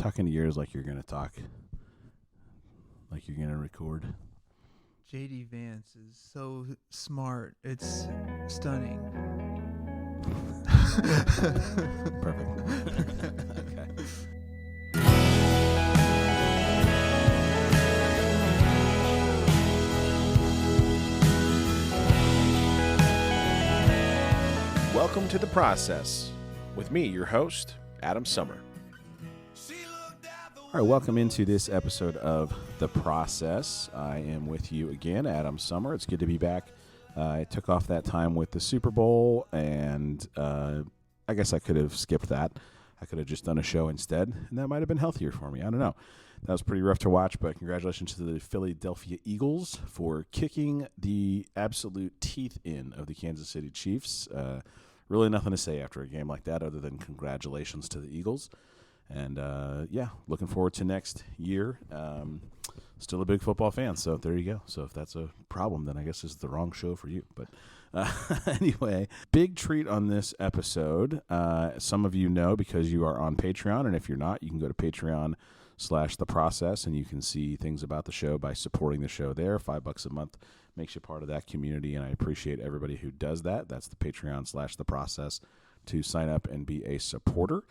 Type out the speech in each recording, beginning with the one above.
Tuck into yours like you're going to talk. Like you're going to record. JD Vance is so smart. It's stunning. Perfect. Okay. Welcome to The Process with me, your host, Adam Sommer. All right, welcome into this episode of The Process. I am with you again, Adam Sommer. It's good to be back. I took off that time with the Super Bowl, and I guess I could have skipped that. I could have just done a show instead, and that might have been healthier for me. I don't know. That was pretty rough to watch, but congratulations to the Philadelphia Eagles for kicking the absolute teeth in of the Kansas City Chiefs. Really nothing to say after a game like that other than congratulations to the Eagles. And, looking forward to next year. Still a big football fan, so there you go. So if that's a problem, then I guess this is the wrong show for you. But anyway, big treat on this episode. Some of you know because you are on Patreon, and if you're not, you can go to Patreon/theprocess, and you can see things about the show by supporting the show there. $5 a month makes you part of that community, and I appreciate everybody who does that. That's the Patreon/theprocess to sign up and be a supporter.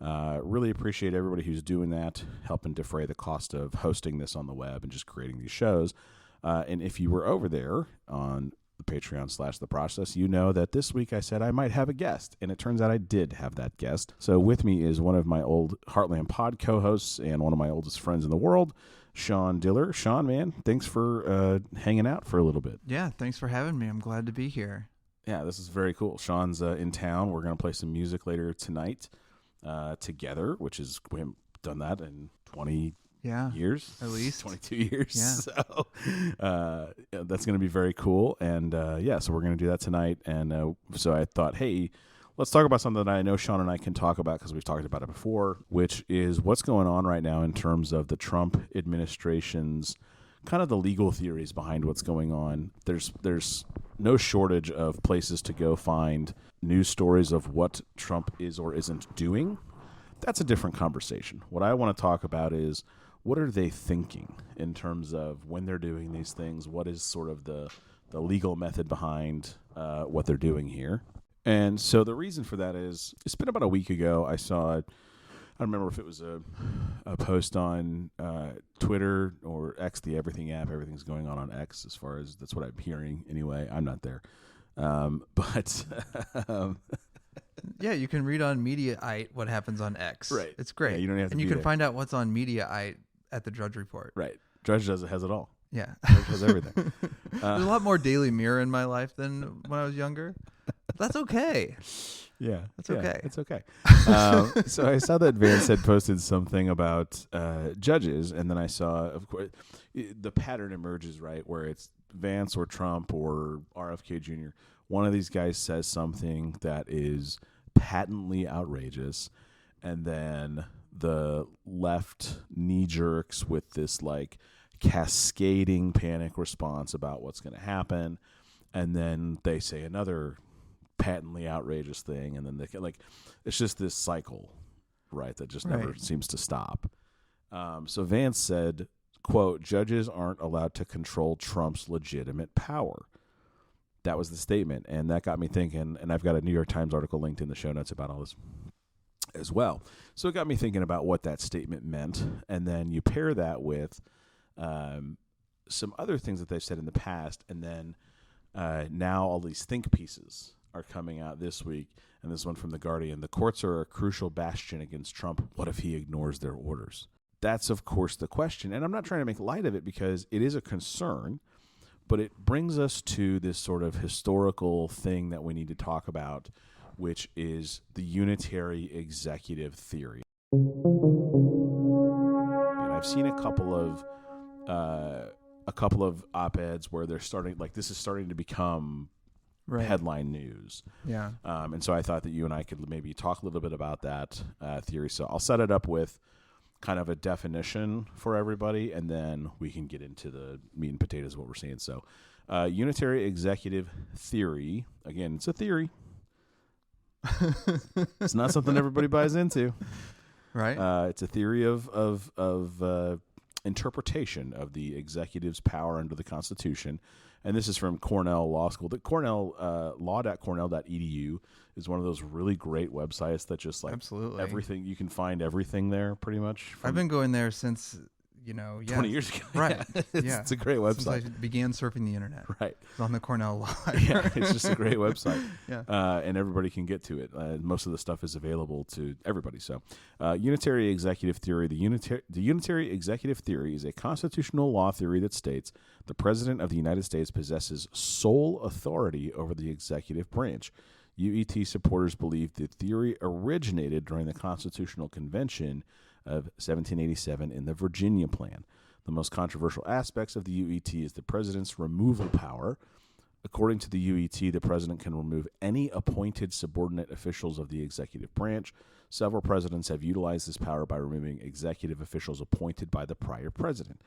Really appreciate everybody who's doing that, helping defray the cost of hosting this on the web and just creating these shows. And if you were over there on the Patreon/theprocess, you know that this week I said I might have a guest, and it turns out I did have that guest. So with me is one of my old Heartland Pod co-hosts and one of my oldest friends in the world, Sean Diller. Sean, man, thanks for hanging out for a little bit. Yeah, thanks for having me. I'm glad to be here. Yeah, this is very cool. Sean's in town. We're going to play some music later tonight. Together, which is, we haven't done that in 20 years. At least. 22 years. Yeah. So that's going to be very cool. And so we're going to do that tonight. And so I thought, hey, let's talk about something that I know Sean and I can talk about because we've talked about it before, which is what's going on right now in terms of the Trump administration's kind of the legal theories behind what's going on. There's no shortage of places to go find news stories of what Trump is or isn't doing. That's a different conversation. What I want to talk about is what are they thinking in terms of when they're doing these things? What is sort of the legal method behind what they're doing here? And so the reason for that is it's been about a week ago I saw I don't remember if it was a post on Twitter or X, the Everything app. Everything's going on X as far as that's what I'm hearing anyway. I'm not there. Yeah, you can read on Mediaite what happens on X. Right. It's great. Yeah, you don't have to and you be can there. find out what's on Mediaite at the Drudge Report. Right. Drudge has it all. Yeah. Drudge has everything. There's a lot more Daily Mirror in my life than when I was younger. That's okay. Yeah. That's okay. It's okay. So I saw that Vance had posted something about judges, and then I saw, of course, the pattern emerges, right, where it's Vance or Trump or RFK Jr. One of these guys says something that is patently outrageous, and then the left knee-jerks with this, like, cascading panic response about what's going to happen, and then they say another patently outrageous thing, and then they like it's just this cycle, right, that just never seems to stop. So Vance said, quote, "Judges aren't allowed to control Trump's legitimate power." That was the statement, and that got me thinking, and I've got a New York Times article linked in the show notes about all this as well. So it got me thinking about what that statement meant, and then you pair that with some other things that they've said in the past, and then now all these think pieces are coming out this week, and this one from The Guardian. The courts are a crucial bastion against Trump. What if he ignores their orders? That's, of course, the question, and I'm not trying to make light of it because it is a concern, but it brings us to this sort of historical thing that we need to talk about, which is the Unitary executive theory. And I've seen a couple of op-eds where they're starting, like, this is starting to become headline news. Yeah. And so I thought that you and I could maybe talk a little bit about that theory. So I'll set it up with kind of a definition for everybody, and then we can get into the meat and potatoes of what we're seeing. So unitary executive theory, again, it's a theory. It's not something everybody buys into. Right. It's a theory of interpretation of the executive's power under the Constitution. And this is from Cornell Law School. The Cornell law.cornell.edu is one of those really great websites that just Absolutely. everything, you can find everything there pretty much. I've been going there since 20 years ago. Right. It's a great website. Since I began surfing the internet. Right. It's on the Cornell Law. Yeah, it's just a great website. Yeah. And everybody can get to it. Most of the stuff is available to everybody. So, Unitary Executive Theory. The Unitary Executive Theory is a constitutional law theory that states the President of the United States possesses sole authority over the executive branch. UET supporters believe the theory originated during the Constitutional Convention of 1787 in the Virginia Plan. The most controversial aspects of the UET is the president's removal power. According to the UET, the president can remove any appointed subordinate officials of the executive branch. Several presidents have utilized this power by removing executive officials appointed by the prior president.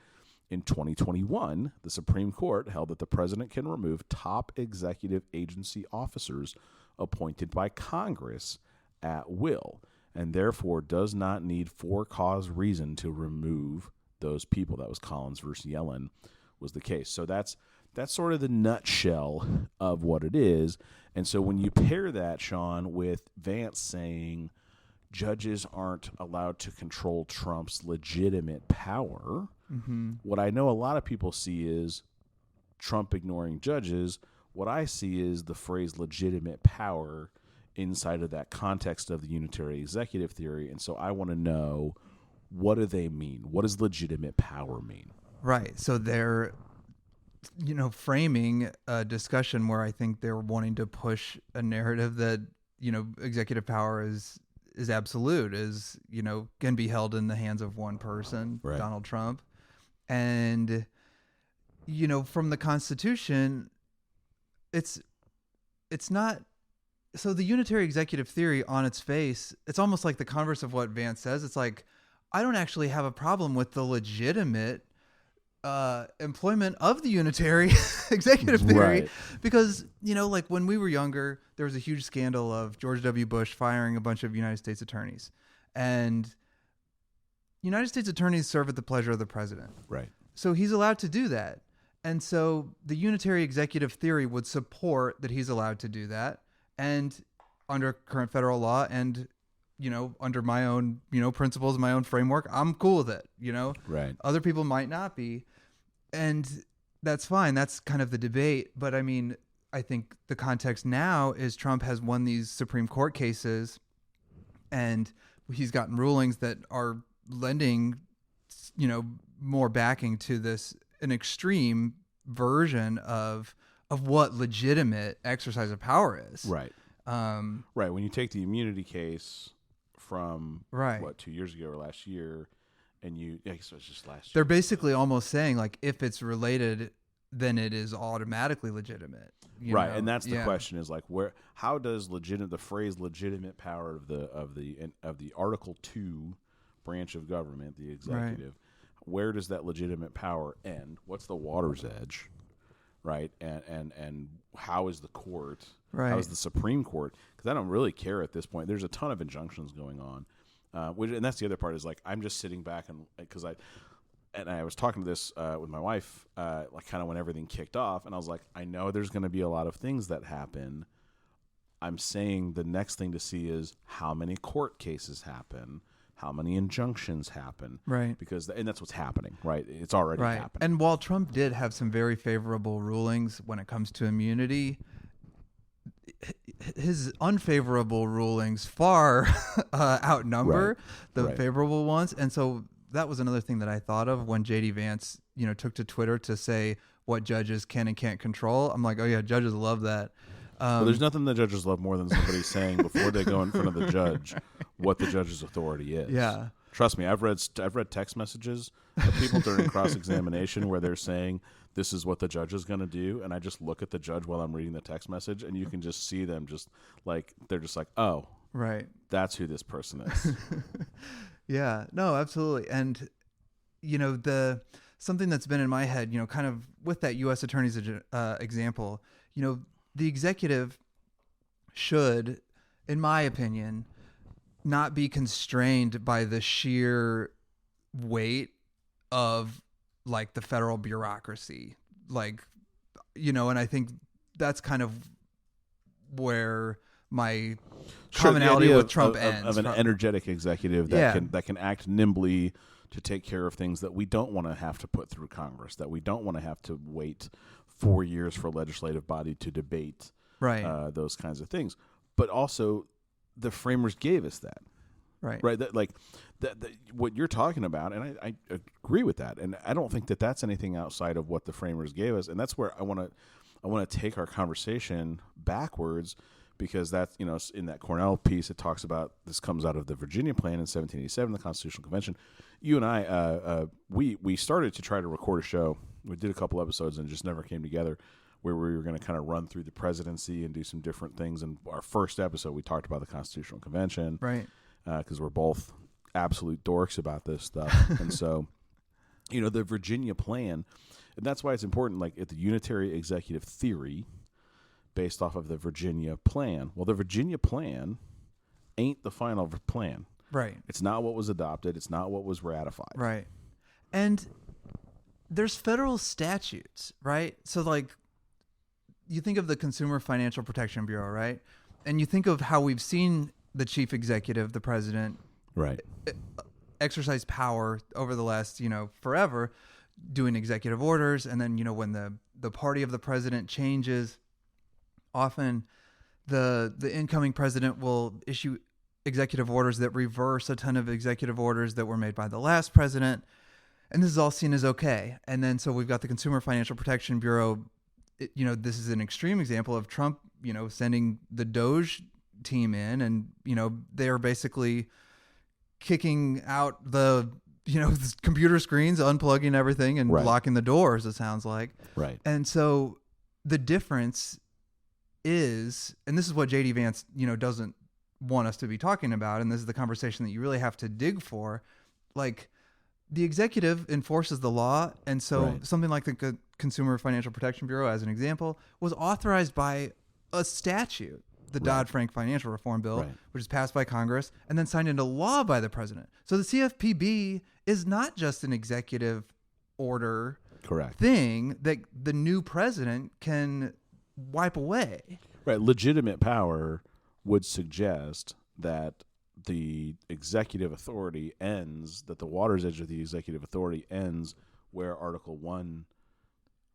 In 2021, the Supreme Court held that the president can remove top executive agency officers appointed by Congress at will, and therefore does not need for-cause reason to remove those people. That was Collins versus Yellen was the case. So that's sort of the nutshell of what it is. And so when you pair that, Sean, with Vance saying judges aren't allowed to control Trump's legitimate power, what I know a lot of people see is Trump ignoring judges. What I see is the phrase legitimate power inside of that context of the unitary executive theory. And so I want to know, what do they mean? What does legitimate power mean? Right. So they're, framing a discussion where I think they're wanting to push a narrative that, executive power is absolute, can be held in the hands of one person, right. Donald Trump. And, from the Constitution, it's not. So the unitary executive theory on its face, it's almost like the converse of what Vance says. It's like, I don't actually have a problem with the legitimate employment of the unitary executive theory, right. because, like when we were younger, there was a huge scandal of George W. Bush firing a bunch of United States attorneys, and United States attorneys serve at the pleasure of the president. Right. So he's allowed to do that. And so the unitary executive theory would support that he's allowed to do that. And under current federal law and, under my own, principles, my own framework, I'm cool with it, Right. Other people might not be. And that's fine. That's kind of the debate. But I mean, I think the context now is Trump has won these Supreme Court cases and he's gotten rulings that are lending, more backing to an extreme version of what legitimate exercise of power is. Right. Right. When you take the immunity case from 2 years ago or last year, and I guess it was just last year. They're basically almost saying like, if it's related, then it is automatically legitimate. Right. And that's the question is like, how does the phrase legitimate power of the Article 2 branch of government, the executive, where does that legitimate power end? What's the water's edge? Right. And how is the court? Right. How is the Supreme Court? Because I don't really care at this point. There's a ton of injunctions going on. And that's the other part is like, I'm just sitting back because I was talking to this with my wife, like kind of when everything kicked off. And I was like, I know there's going to be a lot of things that happen. I'm saying the next thing to see is how many court cases happen, how many injunctions happen. Right. And that's what's happening, right? It's already happening. And while Trump did have some very favorable rulings when it comes to immunity, his unfavorable rulings far outnumber the favorable ones. And so that was another thing that I thought of when J.D. Vance, took to Twitter to say what judges can and can't control. I'm like, oh yeah, judges love that. Well, there's nothing the judges love more than somebody saying before they go in front of the judge what the judge's authority is. Yeah. Trust me, I've read text messages of people during cross-examination where they're saying this is what the judge is going to do, and I just look at the judge while I'm reading the text message, and you can just see them just like they're just like, oh, right, that's who this person is. Yeah, no, absolutely, and something that's been in my head, kind of with that U.S. attorney's example, the executive should, in my opinion, not be constrained by the sheer weight of like the federal bureaucracy, like, and I think that's kind of where my commonality with Trump ends. Of an energetic executive that can act nimbly to take care of things that we don't want to have to put through Congress, that we don't want to have to wait 4 years for a legislative body to debate those kinds of things. But also, the framers gave us that. Right. That what you're talking about, and I agree with that. And I don't think that that's anything outside of what the framers gave us. And that's where I want to take our conversation backwards, because that's, in that Cornell piece, it talks about this comes out of the Virginia Plan in 1787, the Constitutional Convention. You and I, we started to try to record a show. We did a couple episodes and it just never came together, where we were going to kind of run through the presidency and do some different things. And our first episode, we talked about the Constitutional Convention. Right. Because we're both absolute dorks about this stuff. And so, the Virginia Plan, and that's why it's important, like at the Unitary Executive Theory, based off of the Virginia Plan. Well, the Virginia Plan ain't the final plan. Right. It's not what was adopted. It's not what was ratified. Right. And there's federal statutes, right? So, like, you think of the Consumer Financial Protection Bureau, right? And you think of how we've seen the chief executive, the president, right, exercise power over the last, forever, doing executive orders. And then, when the party of the president changes, often the incoming president will issue executive orders that reverse a ton of executive orders that were made by the last president. And this is all seen as okay. And then, so we've got the Consumer Financial Protection Bureau. This is an extreme example of Trump, sending the Doge team in, and they're basically kicking out the computer screens, unplugging everything, and locking the doors, it sounds like. Right. And so the difference is, and this is what JD Vance doesn't want us to be talking about, and this is the conversation that you really have to dig for, like, the executive enforces the law. And so something like the Consumer Financial Protection Bureau, as an example, was authorized by a statute, the Dodd-Frank Financial Reform Bill, which is passed by Congress and then signed into law by the president. So the CFPB is not just an executive order thing that the new president can wipe away. Right. Legitimate power would suggest that the executive authority ends, that the water's edge of the executive authority ends where Article 1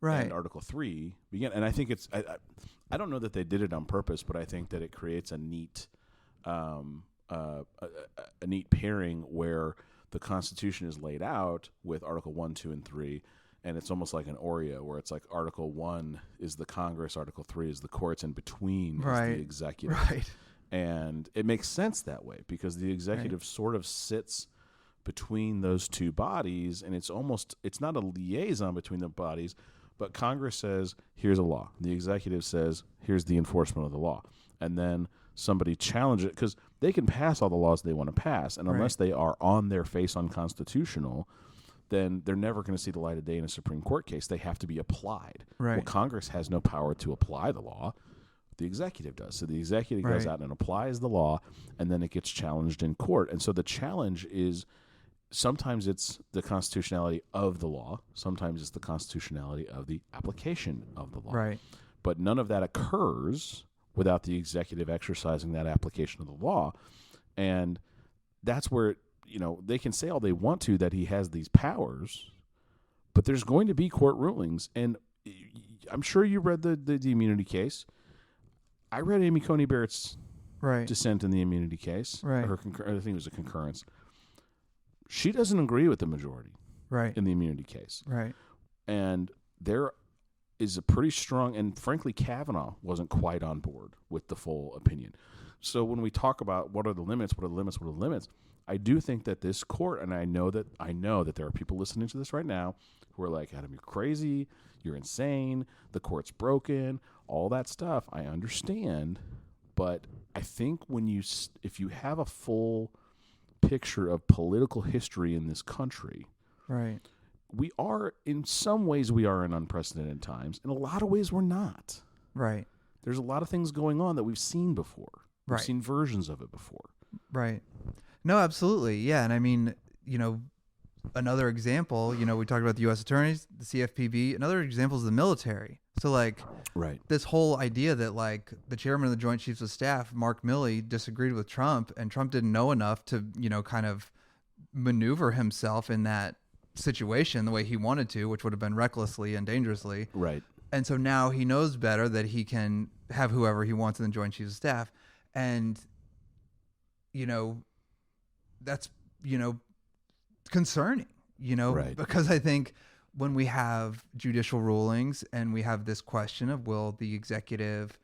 and Article 3 begin. And I think it's, I don't know that they did it on purpose, but I think that it creates a neat neat pairing where the Constitution is laid out with Article 1, 2, and 3, and it's almost like an Oreo, where it's like Article 1 is the Congress, Article 3 is the courts, and between is the executive. Right. And it makes sense that way, because the executive sort of sits between those two bodies, and it's not a liaison between the bodies, but Congress says, here's a law. The executive says, here's the enforcement of the law. And then somebody challenges it, because they can pass all the laws they want to pass, and unless they are on their face unconstitutional, then they're never going to see the light of day in a Supreme Court case. They have to be applied. Right. Well, Congress has no power to apply the law. The executive does. So the executive goes out and applies the law, and then it gets challenged in court. And so the challenge is, sometimes it's the constitutionality of the law. Sometimes it's the constitutionality of the application of the law. Right. But none of that occurs without the executive exercising that application of the law. And that's where, they can say all they want to that he has these powers, but there's going to be court rulings. And I'm sure you read the immunity case. I read Amy Coney Barrett's dissent in the immunity case. Right. I think it was a concurrence. She doesn't agree with the majority in the immunity case. Right. And there is a pretty strong, and frankly, Kavanaugh wasn't quite on board with the full opinion. So when we talk about what are the limits, I do think that this court, and I know that there are people listening to this right now who are like, Adam, you're crazy, you're insane, the court's broken, all that stuff. I understand, but I think if you have a full picture of political history in this country, in some ways we are in unprecedented times. In a lot of ways we're not. Right. There's a lot of things going on that we've seen before. We've seen versions of it before. Right. No, absolutely. Yeah. And I mean, another example, we talked about the U.S. attorneys, the CFPB. Another example is the military. So like Right. this whole idea that like the chairman of the Joint Chiefs of Staff, Mark Milley, disagreed with Trump, and Trump didn't know enough to, kind of maneuver himself in that situation the way he wanted to, which would have been recklessly and dangerously. Right. And so now he knows better that he can have whoever he wants in the Joint Chiefs of Staff. And, that's, concerning, Right. because I think when we have judicial rulings and we have this question of will the executive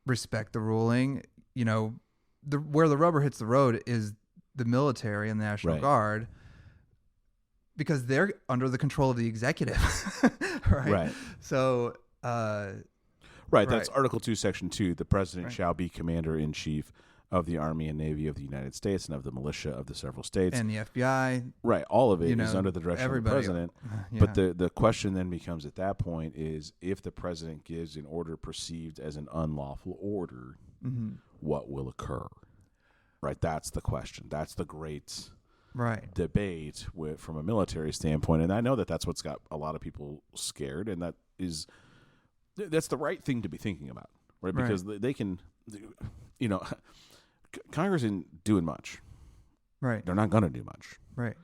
respect the ruling, where the rubber hits the road is the military and the National Right. Guard, because they're under the control of the executive. Right. Right. So, Right. That's Article 2, Section 2. The president Right. shall be commander-in-chief of the Army and Navy of the United States and of the militia of the several states. and the FBI, Right. All of it is under the direction of the everybody. president. Yeah. But the question then becomes at that point is if the president gives an order perceived as an unlawful order, Mm-hmm. what will occur? Right. That's the question. That's the great Right. debate from a military standpoint. And I know that that's what's got a lot of people scared, and that's the right thing to be thinking about, right? Because they can, Congress isn't doing much. Right. They're not going to do much. Right.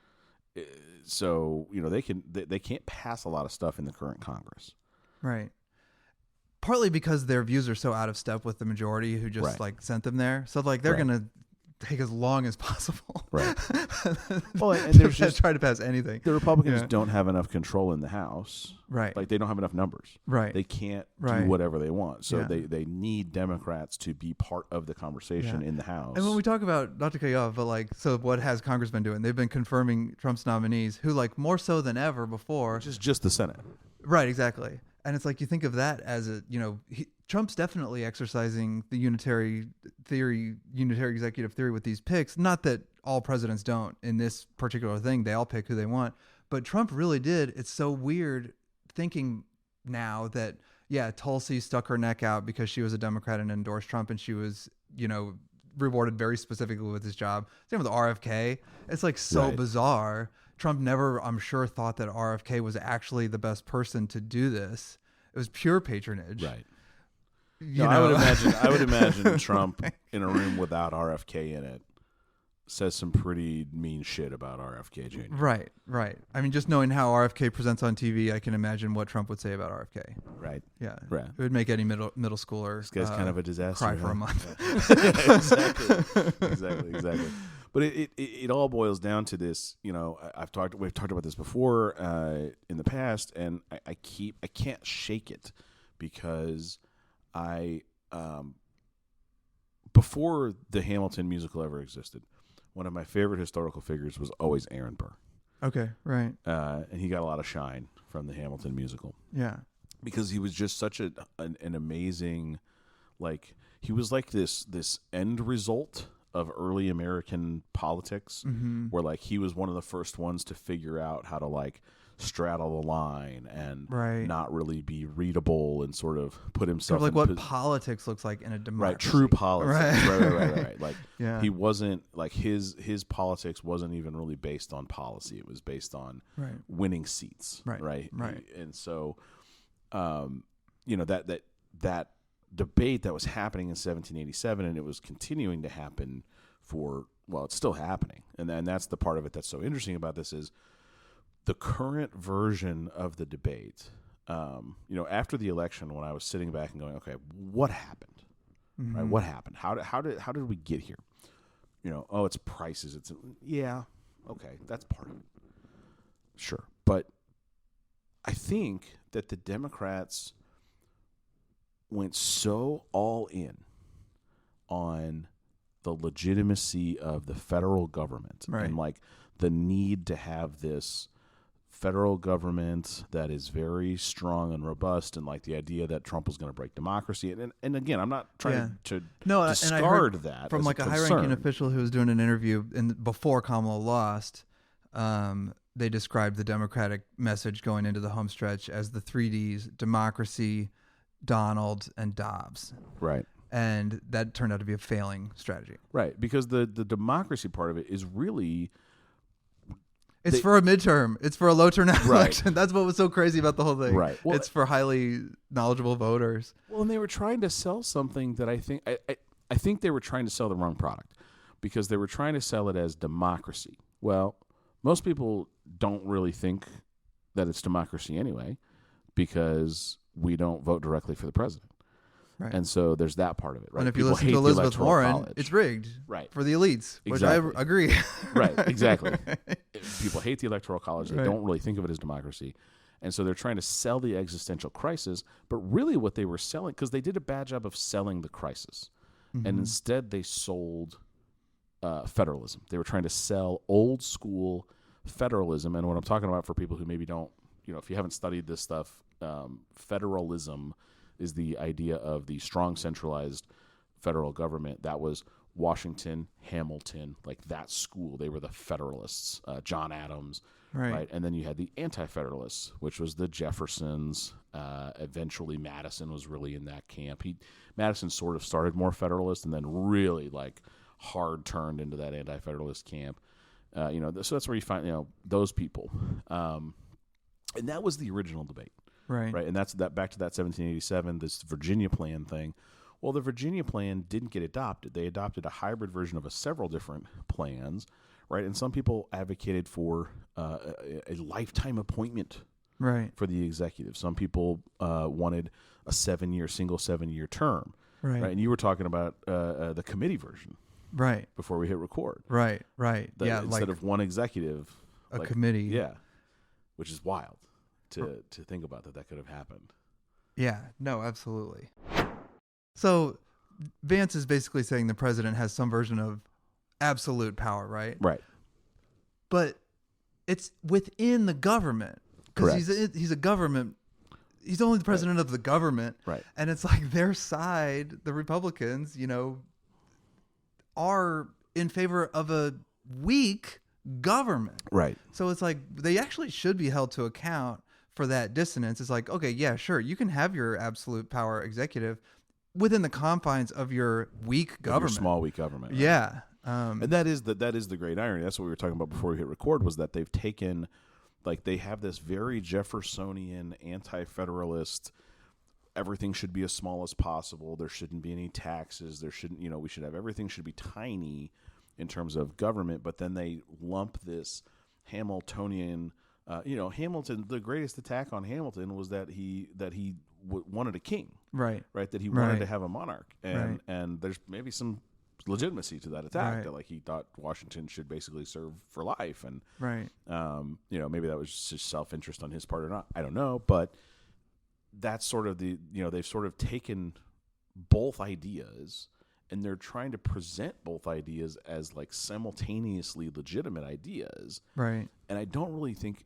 So, they can't pass a lot of stuff in the current Congress. Right. Partly because their views are so out of step with the majority who just Right. like sent them there. So like they're Right. going to take as long as possible. Right. Well, and there's to just try to pass anything. the Republicans Yeah. don't have enough control in the House. Right. Like they don't have enough numbers. Right. They can't Right. do whatever they want. So Yeah. they need Democrats to be part of the conversation Yeah. in the House. And when we talk about, not to cut you off, but like, so what has Congress been doing? They've been confirming Trump's nominees who like more so than ever before. Which is just the Senate. Right, exactly. And it's like you think of that as Trump's definitely exercising the unitary executive theory with these picks. Not that all presidents don't in this particular thing. They all pick who they want. But Trump really did. It's so weird thinking now that, Tulsi stuck her neck out because she was a Democrat and endorsed Trump, and she was, rewarded very specifically with his job. Same with RFK. It's like so Right. bizarre. Trump never, I'm sure, thought that RFK was actually the best person to do this. It was pure patronage. Right. You I know? would imagine Trump in a room without RFK in it says some pretty mean shit about RFK Jr. Right. I mean, just knowing how RFK presents on TV, I can imagine what Trump would say about RFK. Right. Yeah. Right. It would make any middle schooler This guy's kind of a disaster. cry for huh? a month. Exactly. But it all boils down to this. We've talked about this before in the past, and I can't shake it because before the Hamilton musical ever existed, one of my favorite historical figures was always Aaron Burr. Okay. Right. And he got a lot of shine from the Hamilton musical Yeah. because he was just such an amazing, he was like this end result of early American politics, where he was one of the first ones to figure out how to straddle the line and Right. not really be readable and sort of put himself Sort of like in what politics looks like in a democracy. right, true politics. Right. Yeah. He wasn't his politics wasn't even really based on policy. It was based on Right. winning seats. Right. Right. Right. And so, that debate that was happening in 1787, and it was continuing to happen it's still happening. And that's the part of it that's so interesting about this is the current version of the debate. After the election, when I was sitting back and going, okay, what happened? Right? What happened? How did we get here? It's prices. Okay, that's part of it. Sure. But I think that the Democrats went so all in on the legitimacy of the federal government Right. and the need to have this federal government that is very strong and robust, and the idea that Trump was going to break democracy. And again, I'm not trying to discard and I heard that from as a high-ranking concern. official who was doing an interview before Kamala lost. They described the Democratic message going into the home stretch as the 3 Ds: democracy, Donald, and Dobbs. Right. And that turned out to be a failing strategy. Right, because the democracy part of it is really... It's for a midterm. It's for a low turnout Right. election. That's what was so crazy about the whole thing. Right. Well, it's for highly knowledgeable voters. Well, and they were trying to sell something that I think they were trying to sell the wrong product, because they were trying to sell it as democracy. Well, most people don't really think that it's democracy anyway, because we don't vote directly for the president. Right. And so there's that part of it, right? And if you People listen hate to the Elizabeth Electoral Warren, College. it's rigged Right. for the elites, Exactly. which I agree. Right, exactly. People hate the Electoral College. They Right. don't really think of it as democracy. And so they're trying to sell the existential crisis, but really what they were selling, because they did a bad job of selling the crisis, and instead they sold federalism. They were trying to sell old school federalism. And what I'm talking about for people who maybe don't, if you haven't studied this stuff, federalism is the idea of the strong centralized federal government. That was Washington, Hamilton, like that school. They were the Federalists, John Adams, right? And then you had the Anti-Federalists, which was the Jeffersons. Eventually, Madison was really in that camp. Madison sort of started more Federalist and then really like hard turned into that Anti-Federalist camp. So that's where you find those people, and that was the original debate. Right. And that's that back to that 1787, this Virginia Plan thing. Well, the Virginia Plan didn't get adopted. They adopted a hybrid version of several different plans, right? And some people advocated for a lifetime appointment, right, for the executive. Some people wanted a single 7-year term, right? And you were talking about the committee version, right, before we hit record, right. Instead of one executive, a committee, which is wild. To think about that could have happened. Yeah, no, absolutely. So Vance is basically saying the president has some version of absolute power, right? Right. But it's within the government, because Correct. he's a government. He's only the president of the government, right? And it's like their side, the Republicans, are in favor of a weak government, right? So it's like they actually should be held to account for that dissonance. It's like, okay, yeah, sure, you can have your absolute power executive within the confines of your weak government, your small weak government. Right? Yeah, and that is the great irony. That's what we were talking about before we hit record. Was that they've taken, like, they have this very Jeffersonian anti-federalist. Everything should be as small as possible. There shouldn't be any taxes. There shouldn't, we should have everything should be tiny in terms of government. But then they lump this Hamiltonian. Hamilton. The greatest attack on Hamilton was that he wanted a king, right? That he wanted to have a monarch, and there's maybe some legitimacy to that attack, that like he thought Washington should basically serve for life, and maybe that was just self-interest on his part or not. I don't know, but that's sort of they've sort of taken both ideas. And they're trying to present both ideas as like simultaneously legitimate ideas, right? And I don't really think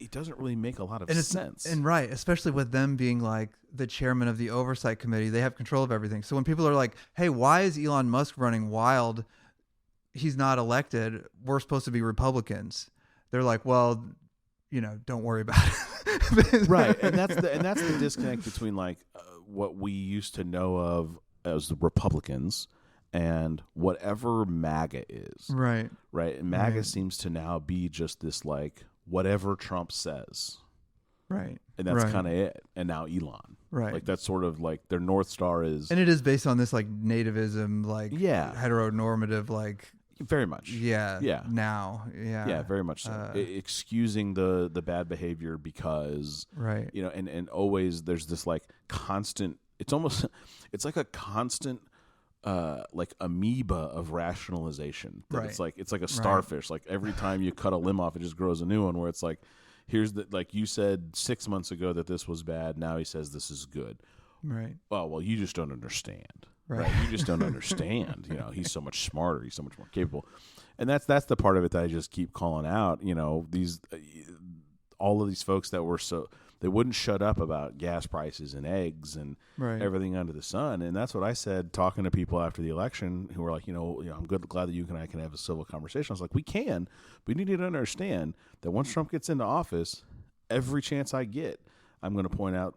it doesn't really make a lot of sense. And right, especially with them being like the chairman of the oversight committee, they have control of everything. So when people are like, "Hey, why is Elon Musk running wild? He's not elected. We're supposed to be Republicans." They're like, "Well, don't worry about it." Right, and that's the disconnect between like what we used to know of as the Republicans and whatever MAGA is. Right. And MAGA seems to now be just this like whatever Trump says. Right. And that's kind of it. And now Elon. Right. Like that's sort of like their North Star is. And it is based on this like nativism, like heteronormative, like. Very much. Yeah. Now. Yeah. Yeah, very much so. Excusing the bad behavior because. Right. And always there's this like constant. It's like a constant, like amoeba of rationalization. That it's like a starfish. Like every time you cut a limb off, it just grows a new one. Where it's like, here's like you said 6 months ago that this was bad. Now he says this is good. Right. Well, you just don't understand. Right. You just don't understand. He's so much smarter. He's so much more capable. And that's the part of it that I just keep calling out. All of these folks that were they wouldn't shut up about gas prices and eggs and everything under the sun. And that's what I said talking to people after the election who were like, I'm glad that you and I can have a civil conversation. I was like, we can, but you need to understand that once Trump gets into office, every chance I get, I'm going to point out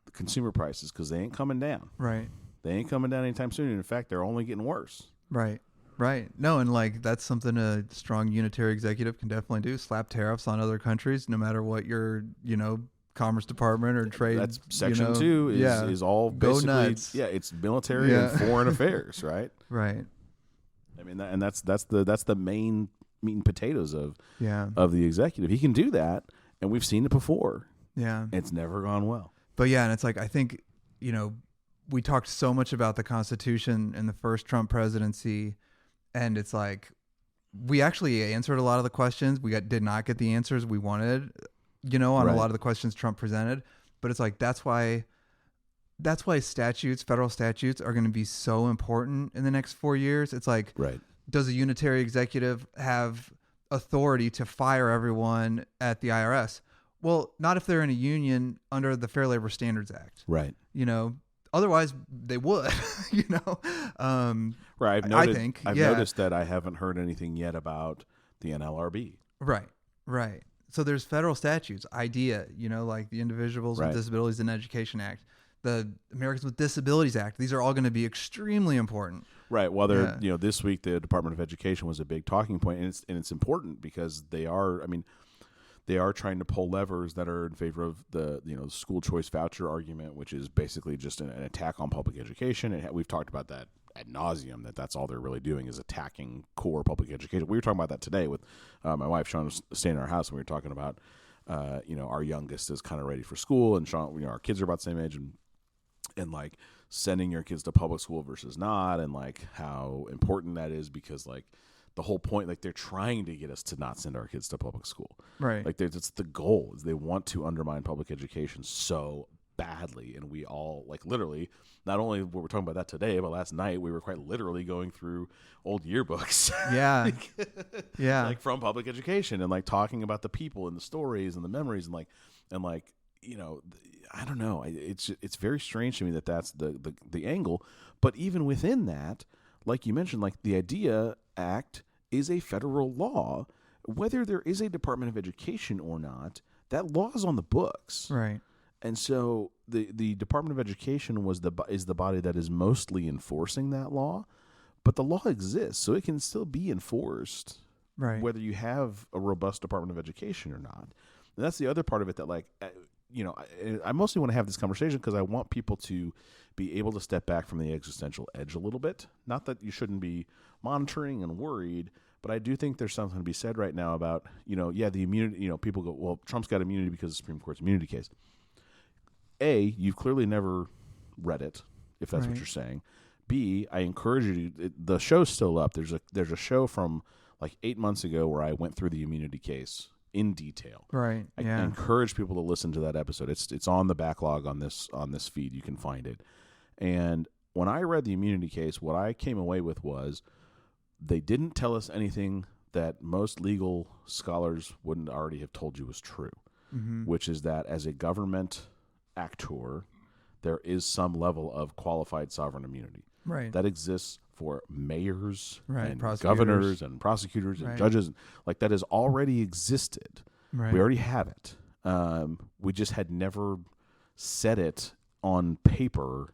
the consumer prices because they ain't coming down. Right. They ain't coming down anytime soon. In fact, they're only getting worse. Right. Right. No, and like that's something a strong unitary executive can definitely do. Slap tariffs on other countries, no matter what your, Commerce Department or trade. That's Section 2 is all go basically nuts. Yeah, it's military and foreign affairs, right? Right. I mean, that's the main meat and potatoes of Yeah. of the executive. He can do that, and we've seen it before. Yeah. It's never gone well. But yeah, and it's like I think, we talked so much about the Constitution in the first Trump presidency, and it's like we actually answered a lot of the questions. We did not get the answers we wanted, on Right. a lot of the questions Trump presented. But it's like that's why federal statutes are going to be so important in the next 4 years. It's like, Right. does a unitary executive have authority to fire everyone at the IRS? Well, not if they're in a union under the Fair Labor Standards Act. Right. Otherwise they would, Right. I've yeah. noticed that I haven't heard anything yet about the NLRB. Right. Right. So there's federal statutes, IDEA, like the Individuals Right. with Disabilities in Education Act, the Americans with Disabilities Act. These are all going to be extremely important. Right. Well, they're this week the Department of Education was a big talking point, and it's important because they are trying to pull levers that are in favor of the school choice voucher argument, which is basically just an attack on public education. And we've talked about that ad nauseum. That's all they're really doing is attacking core public education. We were talking about that today with my wife. Sean was staying in our house, and we were talking about our youngest is kind of ready for school, and Sean, our kids are about the same age, and like sending your kids to public school versus not, and like how important that is because like the whole point, like they're trying to get us to not send our kids to public school. Right. Like it's the goal is they want to undermine public education so badly. And we all like literally, not only were we talking about that today, but last night we were quite literally going through old yearbooks. Yeah. Yeah. Like from public education and like talking about the people and the stories and the memories and I don't know. It's very strange to me that that's the angle. But even within that, like you mentioned, like the IDEA Act is a federal law. Whether there is a Department of Education or not, that law is on the books. Right. And so the Department of Education is the body that is mostly enforcing that law, but the law exists, so it can still be enforced, Right. whether you have a robust Department of Education or not. And that's the other part of it that, like, I mostly want to have this conversation because I want people to be able to step back from the existential edge a little bit. Not that you shouldn't be monitoring and worried, but I do think there's something to be said right now about, the immunity. People go, well, Trump's got immunity because of the Supreme Court's immunity case. A, you've clearly never read it, if that's what Right. you're saying. B, I encourage you. The show's still up. There's a show from like 8 months ago where I went through the immunity case in detail. Right. I Yeah. encourage people to listen to that episode. It's on the backlog on this feed. You can find it. And when I read the immunity case, what I came away with was they didn't tell us anything that most legal scholars wouldn't already have told you was true, Mm-hmm. which is that as a government actor, there is some level of qualified sovereign immunity Right. that exists for mayors Right, and prosecutors. governors and prosecutors and Right. judges. Like that has already existed. Right. We already have it. We just had never said it on paper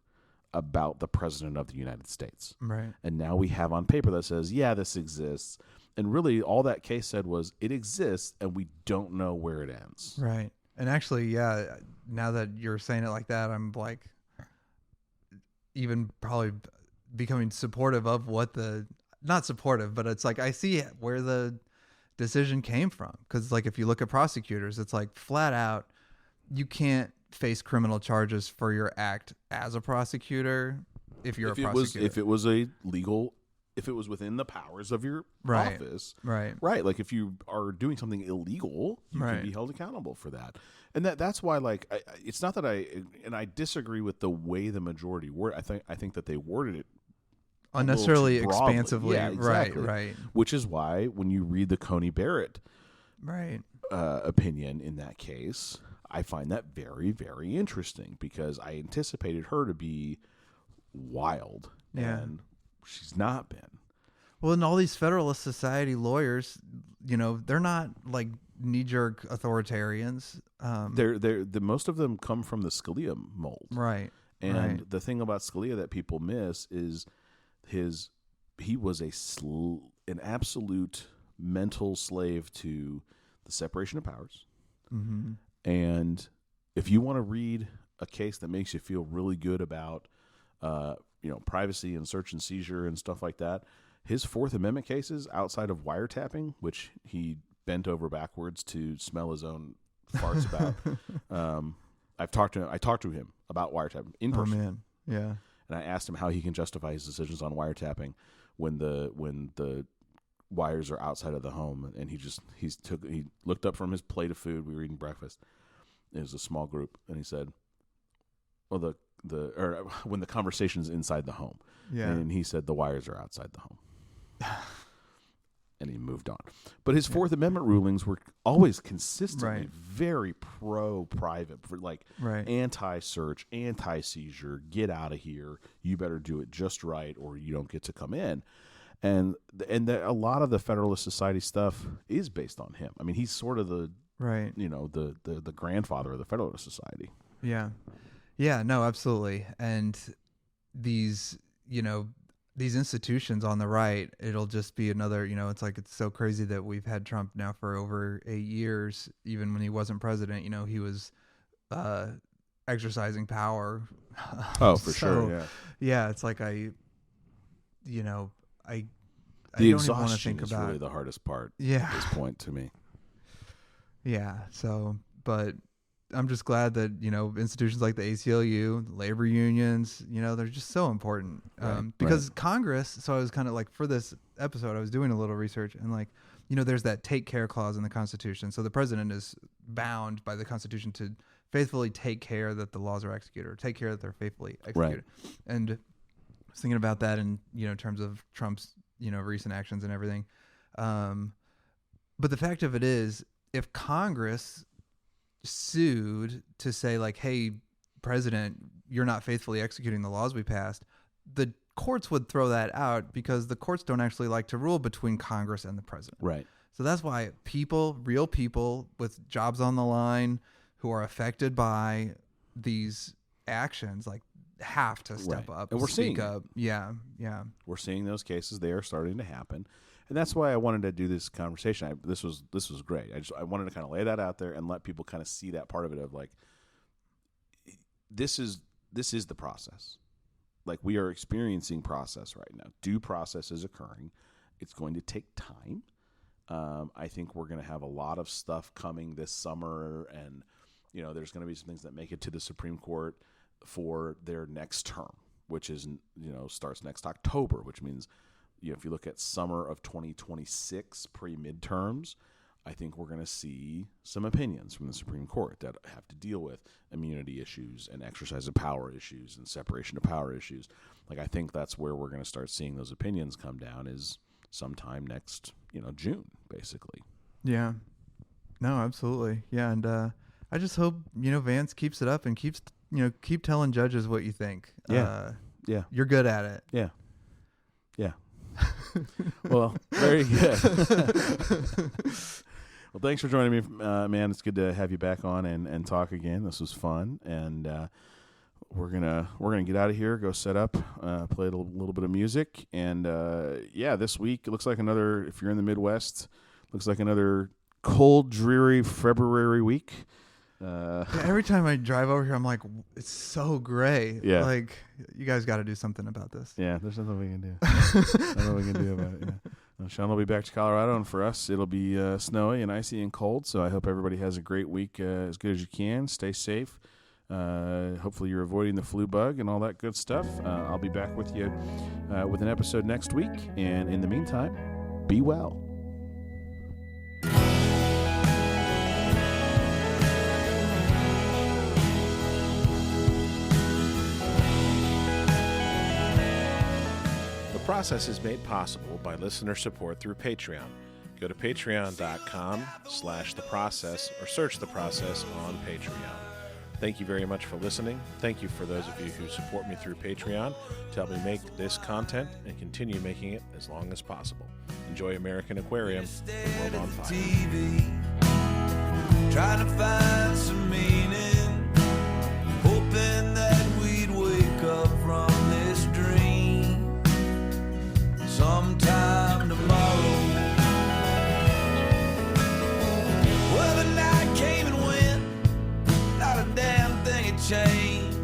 about the president of the United States. Right. And now we have on paper that says, yeah, this exists. And really all that case said was it exists and we don't know where it ends. Right. And actually, yeah, now that you're saying it like that, I'm like even probably becoming supportive of not supportive, but it's like I see where the decision came from. Because like if you look at prosecutors, it's like flat out, you can't face criminal charges for your act as a prosecutor if you're a prosecutor. If it was within the powers of your Right. office. Right. Right. Like if you are doing something illegal, you Right. can be held accountable for that. And that's why, like, it's not that I disagree with the way the majority word. I think that they worded it Unnecessarily a little too broadly. expansively. Yeah, exactly. Right. Which is why when you read the Coney Barrett Right. opinion in that case, I find that very, very interesting because I anticipated her to be wild, Yeah. and she's not been. Well, and all these Federalist Society lawyers, they're not like knee-jerk authoritarians. They're most of them come from the Scalia mold, Right. And Right. the thing about Scalia that people miss is he was an absolute mental slave to the separation of powers. Mm-hmm. And if you want to read a case that makes you feel really good about, privacy and search and seizure and stuff like that, his Fourth Amendment cases outside of wiretapping, which he bent over backwards to smell his own farts about. I talked to him about wiretapping in person. Oh man, yeah. And I asked him how he can justify his decisions on wiretapping when the wires are outside of the home. And he looked up from his plate of food. We were eating breakfast. It was a small group, and he said, "Well, when the conversation's inside the home," Yeah. and he said the wires are outside the home. And he moved on. But his Fourth Amendment rulings were always consistently Right. very pro-private, for like Right. anti-search, anti-seizure, get out of here, you better do it just right or you don't get to come in. And a lot of the Federalist Society stuff is based on him. I mean, he's sort of the Right. the grandfather of the Federalist Society. Yeah. Yeah, no, absolutely. And these institutions on the right, it'll just be another, it's so crazy that we've had Trump now for over 8 years. Even when he wasn't president, he was exercising power. Oh, for sure. Yeah. Yeah, it's like I The don't even want to exhaustion think is about really the hardest part Yeah. at this point to me. Yeah. So, but I'm just glad that, institutions like the ACLU, labor unions, they're just so important. Because Congress, so I was kind of like, for this episode, I was doing a little research and like, there's that take care clause in the Constitution. So the president is bound by the Constitution to faithfully take care that the laws are executed or take care that they're faithfully executed. Right. And I was thinking about that in, terms of Trump's, recent actions and everything. But the fact of it is, if Congress sued to say like, hey, president, you're not faithfully executing the laws we passed, the courts would throw that out because the courts don't actually like to rule between Congress and the president. Right. So that's why real people with jobs on the line who are affected by these actions, like, have to step up and we're speak seeing up. Yeah. We're seeing those cases. They are starting to happen. And that's why I wanted to do this conversation. This was great. I wanted to kind of lay that out there and let people kind of see that part of it of like, this is the process. Like, we are experiencing process right now. Due process is occurring. It's going to take time. I think we're going to have a lot of stuff coming this summer, and there's going to be some things that make it to the Supreme Court for their next term, which is starts next October, which means if you look at summer of 2026 pre-midterms, I think we're going to see some opinions from the Supreme Court that have to deal with immunity issues and exercise of power issues and separation of power issues. Like, I think that's where we're going to start seeing those opinions come down, is sometime next, June, basically. Yeah. No, absolutely. Yeah. And I just hope, Vance keeps it up and keeps, keep telling judges what you think. Yeah. You're good at it. Yeah. Well, very good. Well, thanks for joining me, man. It's good to have you back on and talk again. This was fun, and we're gonna get out of here, go set up, play a little bit of music, and this week it looks like another. If you're in the Midwest, looks like another cold, dreary February week. Every time I drive over here, I'm like, it's so gray. Yeah. Like, you guys got to do something about this. Yeah, there's nothing we can do. Nothing we can do about it. Yeah. Sean will be back to Colorado, and for us, it'll be snowy and icy and cold. So I hope everybody has a great week, as good as you can. Stay safe. Hopefully you're avoiding the flu bug and all that good stuff. I'll be back with you with an episode next week. And in the meantime, be well. The process is made possible by listener support through Patreon. Go to patreon.com/theprocess or search The Process on Patreon. Thank you very much for listening. Thank you for those of you who support me through Patreon to help me make this content and continue making it as long as possible. Enjoy American Aquarium, the world on fire. TV, trying to find some meaning, hoping that we'd win. changed.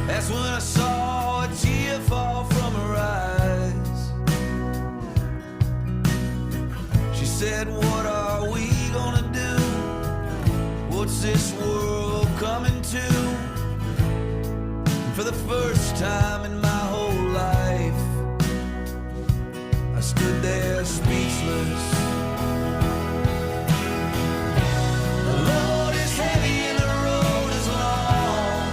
That's when I saw a tear fall from her eyes. She said, what are we gonna do? What's this world coming to? For the first time in my whole life, I stood there speechless. The load is heavy and the road is long,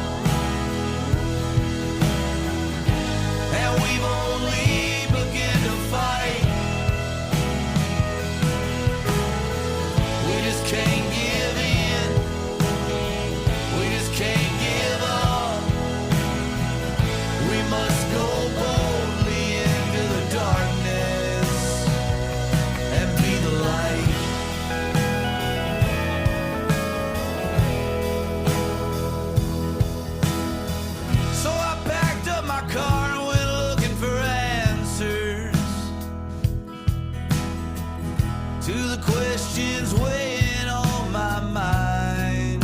and we've only begun to fight. We just can't give in. We just can't give up. We must go boldly into the darkness and be the light. So I packed up my car and went looking for answers to the questions weighing on my mind.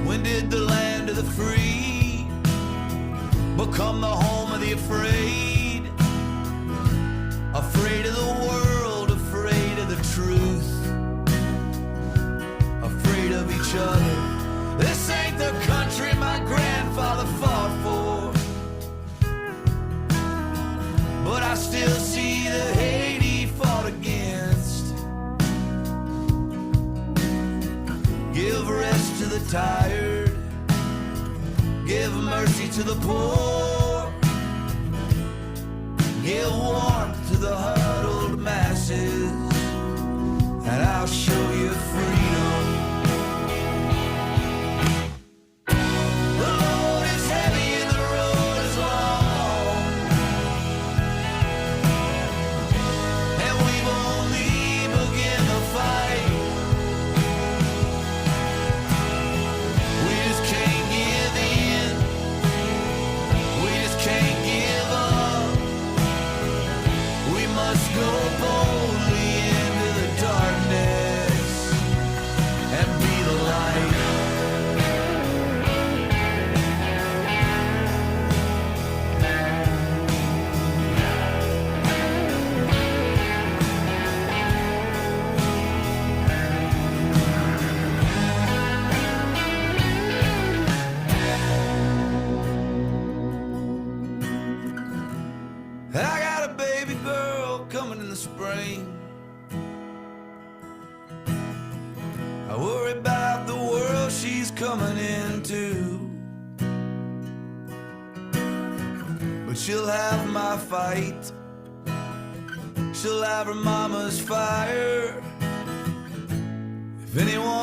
When did the land of the free become the home of the afraid? Afraid of the world, afraid of the truth, afraid of each other. This ain't the country my grandfather fought for, but I still see the hate he fought against. Give rest to the tired, give mercy to the poor, give warmth to the huddled masses, and I'll show you freedom. The load is heavy and the road is long, and we've only begun to fight. We just can't give in. We just can't give up. We must go boldly into the darkness and be the light. I got a baby girl coming in the spring. I worry about the world she's coming into, but she'll have my fight. She'll have her mama's fire. If anyone